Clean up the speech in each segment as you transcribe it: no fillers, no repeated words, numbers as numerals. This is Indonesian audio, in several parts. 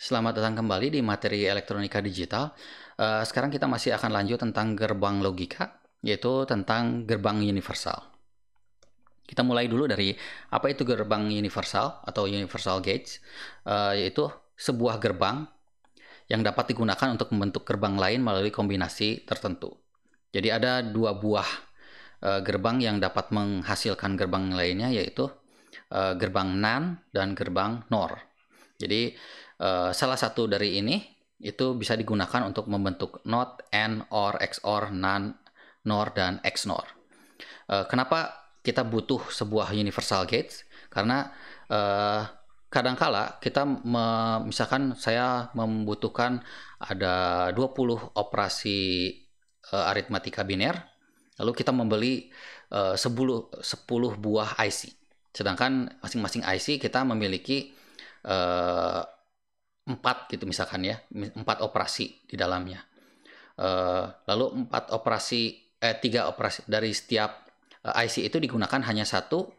Selamat datang kembali di materi elektronika digital. Sekarang kita masih akan lanjut tentang gerbang logika, yaitu tentang gerbang universal. Kita mulai dulu dari apa itu gerbang universal atau universal gates, yaitu sebuah gerbang yang dapat digunakan untuk membentuk gerbang lain melalui kombinasi tertentu. Jadi ada dua buah gerbang yang dapat menghasilkan gerbang lainnya, yaitu gerbang NAND dan gerbang NOR. Jadi salah satu dari ini itu bisa digunakan untuk membentuk NOT, AND, OR, XOR, NAND, NOR, dan XNOR. Kenapa kita butuh sebuah universal gates? Karena kadangkala kita misalkan saya membutuhkan ada 20 operasi aritmatika biner, lalu kita membeli 10 buah IC. Sedangkan masing-masing IC kita memiliki 4 gitu misalkan ya, 4 operasi di dalamnya. Lalu 3 operasi dari setiap IC itu digunakan hanya satu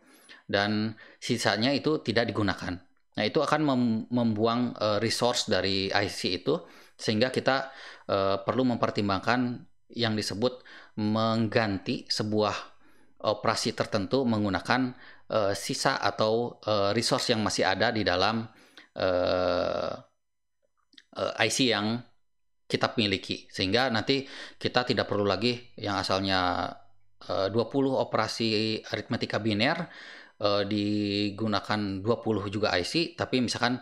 dan sisanya itu tidak digunakan. Nah, itu akan membuang resource dari IC itu, sehingga kita perlu mempertimbangkan yang disebut mengganti sebuah operasi tertentu menggunakan sisa atau resource yang masih ada di dalam IC yang kita miliki, sehingga nanti kita tidak perlu lagi yang asalnya 20 operasi aritmatika biner digunakan 20 juga IC, tapi misalkan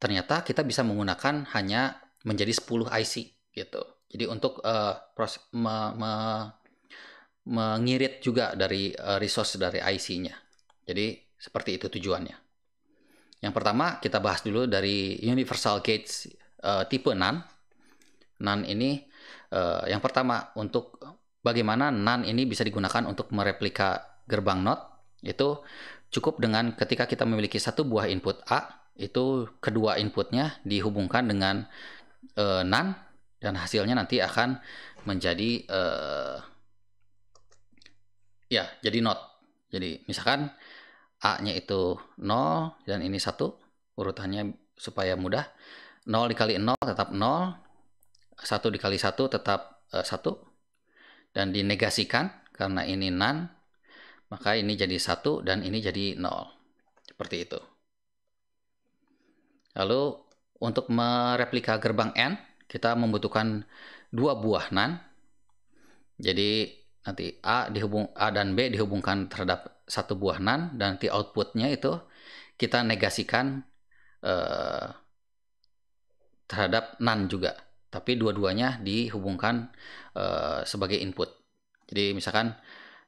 ternyata kita bisa menggunakan hanya menjadi 10 IC gitu. Jadi untuk mengirit juga dari resource dari IC-nya. Jadi seperti itu tujuannya. Yang pertama kita bahas dulu dari universal gates tipe NAND. NAND ini yang pertama, untuk bagaimana NAND ini bisa digunakan untuk mereplika gerbang NOT, itu cukup dengan ketika kita memiliki satu buah input A, itu kedua inputnya dihubungkan dengan NAND dan hasilnya nanti akan menjadi jadi NOT. Jadi misalkan A-nya itu 0 dan ini 1, urutannya supaya mudah. 0 dikali 0 tetap 0, 1 dikali 1 tetap 1, dan dinegasikan karena ini NAND, maka ini jadi 1 dan ini jadi 0. Seperti itu. Lalu untuk mereplika gerbang AND, kita membutuhkan 2 buah NAND. Jadi nanti A dan B dihubungkan terhadap satu buah NAND, dan nanti outputnya itu kita negasikan terhadap NAND juga, tapi dua-duanya dihubungkan sebagai input. Jadi misalkan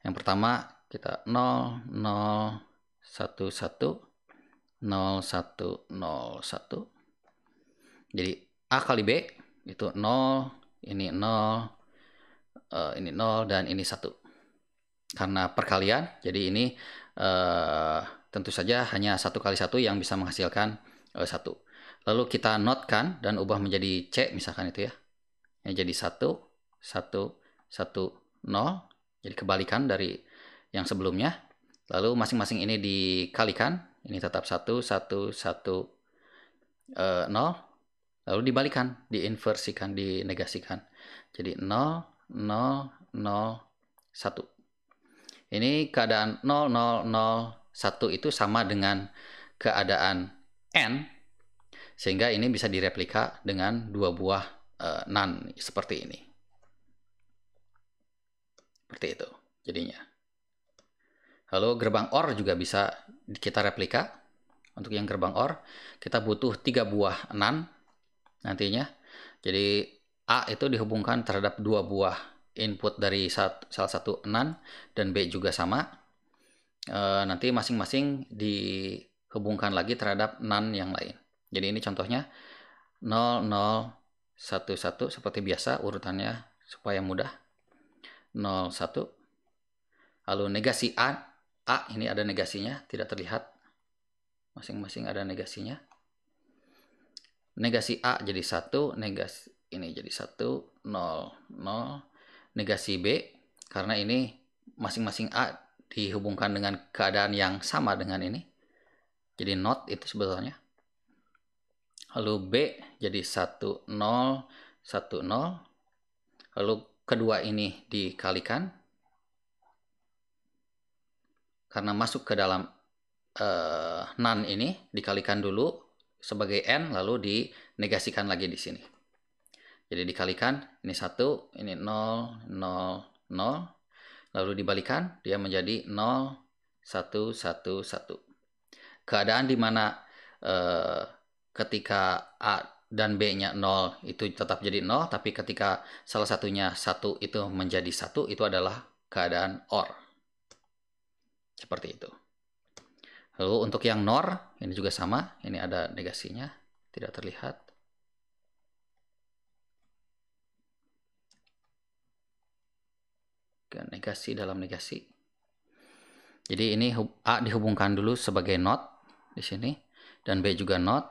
yang pertama kita 0 0 1 1 0 1 0 1. Jadi A kali B itu 0, ini 0, ini 0, dan ini 1. Karena perkalian, jadi ini tentu saja hanya 1 kali 1 yang bisa menghasilkan 1. Lalu kita notkan dan ubah menjadi C misalkan itu ya. Jadi 1, 1, 1, 0. Jadi kebalikan dari yang sebelumnya. Lalu masing-masing ini dikalikan. Ini tetap 1, 1, 1, 0. Lalu dibalikan, diinversikan, dinegasikan. Jadi 0, 0, 0, 1. Ini keadaan 0, 0, 0, 1 itu sama dengan keadaan N, sehingga ini bisa direplika dengan 2 buah NAND seperti ini. Seperti itu jadinya. Lalu gerbang OR juga bisa kita replika. Untuk yang gerbang OR, kita butuh 3 buah NAND nantinya. Jadi A itu dihubungkan terhadap 2 buah input dari salah satu NAND, dan B juga sama. Nanti masing-masing dihubungkan lagi terhadap NAND yang lain. Jadi ini contohnya 0, 0, 1, 1 seperti biasa urutannya supaya mudah. 0, 1. Lalu negasi A ini ada negasinya, tidak terlihat. Masing-masing ada negasinya. Negasi A jadi 1, negasi ini jadi 1, 0, 0. Negasi B, karena ini masing-masing A dihubungkan dengan keadaan yang sama dengan ini. Jadi NOT itu sebetulnya. lalu B jadi 1 0 1 0, lalu kedua ini dikalikan karena masuk ke dalam NaN ini, dikalikan dulu sebagai N, lalu dinegasikan lagi di sini. Jadi dikalikan, ini 1, ini 0, 0, 0, lalu dibalikan, dia menjadi 0, 1, 1, 1. Keadaan di mana ketika A dan B-nya 0 itu tetap jadi 0, tapi ketika salah satunya 1 itu menjadi 1, itu adalah keadaan OR. Seperti itu. Lalu untuk yang NOR, ini juga sama, ini ada negasinya, tidak terlihat. Negasi dalam negasi. Jadi ini A dihubungkan dulu sebagai NOT di sini, dan B juga NOT.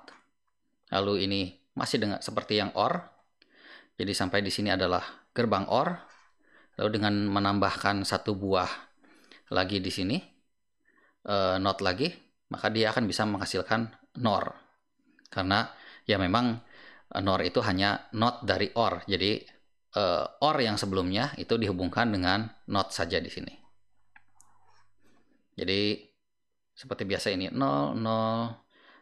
Lalu ini masih dengan seperti yang OR. Jadi sampai di sini adalah gerbang OR. Lalu dengan menambahkan satu buah lagi di sini, NOT lagi, maka dia akan bisa menghasilkan NOR. Karena ya memang NOR itu hanya NOT dari OR. Jadi OR yang sebelumnya itu dihubungkan dengan NOT saja di sini. Jadi seperti biasa ini 0 0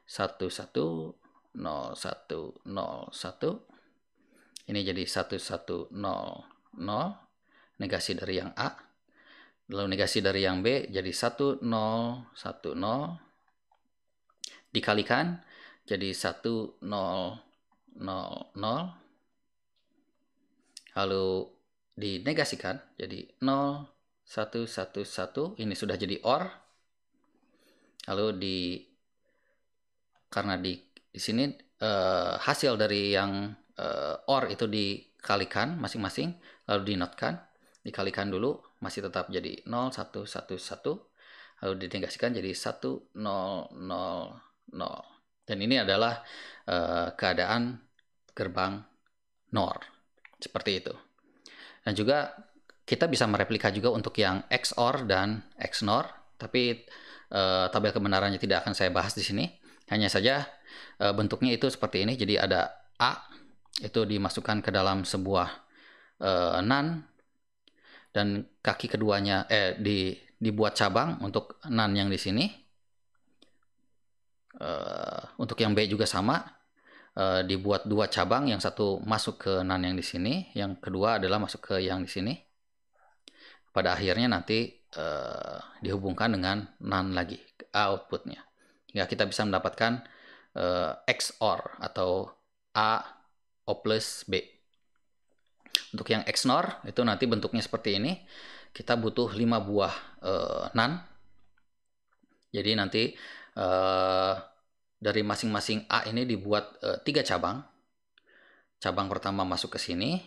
1 1 0 1 0 1. Ini jadi 1 1 0 0, negasi dari yang A. Lalu negasi dari yang B jadi 1 0 1 0, dikalikan jadi 1 0 0 0, lalu dinegasikan jadi 0 1 1 1. Ini sudah jadi OR. Lalu karena di sini hasil dari yang OR itu dikalikan masing-masing, lalu dinotkan, dikalikan dulu, masih tetap jadi 0 1 1 1, lalu dinegasikan jadi 1 0 0 0. Dan ini adalah keadaan gerbang NOR. Seperti itu. Dan juga kita bisa mereplika juga untuk yang XOR dan XNOR, tapi tabel kebenarannya tidak akan saya bahas di sini. Hanya saja bentuknya itu seperti ini. Jadi ada A itu dimasukkan ke dalam sebuah NaN, dan kaki keduanya dibuat cabang untuk NaN yang di sini. Untuk yang B juga sama, dibuat dua cabang, yang satu masuk ke NaN yang di sini, yang kedua adalah masuk ke yang di sini. Pada akhirnya nanti dihubungkan dengan NaN lagi outputnya, hingga kita bisa mendapatkan XOR atau A O plus B. Untuk yang XNOR itu nanti bentuknya seperti ini. Kita butuh 5 buah NaN. Jadi nanti dari masing-masing A ini dibuat 3 cabang. Cabang pertama masuk ke sini,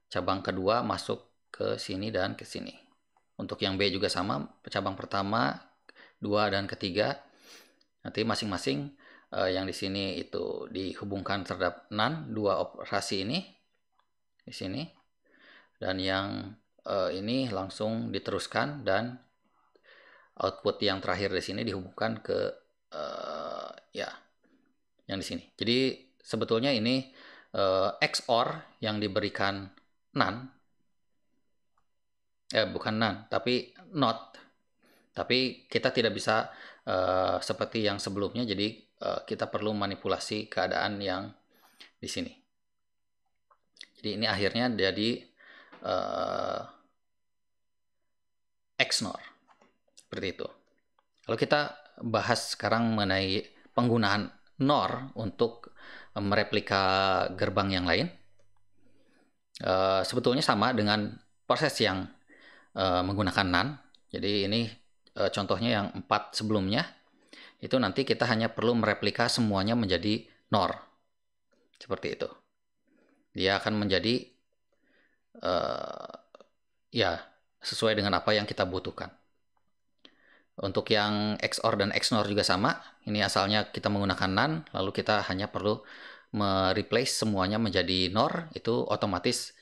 cabang kedua masuk ke sini dan ke sini. Untuk yang B juga sama, cabang pertama, 2 dan ketiga. Nanti masing-masing yang di sini itu dihubungkan terhadap NaN, 2 operasi ini di sini, dan yang ini langsung diteruskan, dan output yang terakhir di sini dihubungkan ke yang di sini. Jadi sebetulnya ini XOR yang diberikan NaN, bukan NaN, tapi NOT. Tapi kita tidak bisa seperti yang sebelumnya, jadi kita perlu manipulasi keadaan yang di sini. Jadi ini akhirnya jadi XNOR. Seperti itu. Lalu kita bahas sekarang mengenai penggunaan NOR untuk mereplika gerbang yang lain. Sebetulnya sama dengan proses yang menggunakan NaN. Jadi ini contohnya yang 4 sebelumnya. Itu nanti kita hanya perlu mereplika semuanya menjadi NOR. Seperti itu. Dia akan menjadi sesuai dengan apa yang kita butuhkan. Untuk yang XOR dan XNOR juga sama. Ini asalnya kita menggunakan NaN, lalu kita hanya perlu mereplace semuanya menjadi NOR. Itu otomatis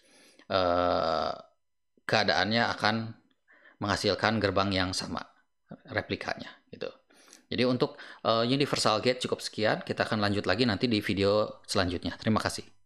keadaannya akan menghasilkan gerbang yang sama, replikanya gitu. Jadi untuk universal gate cukup sekian, kita akan lanjut lagi nanti di video selanjutnya. Terima kasih.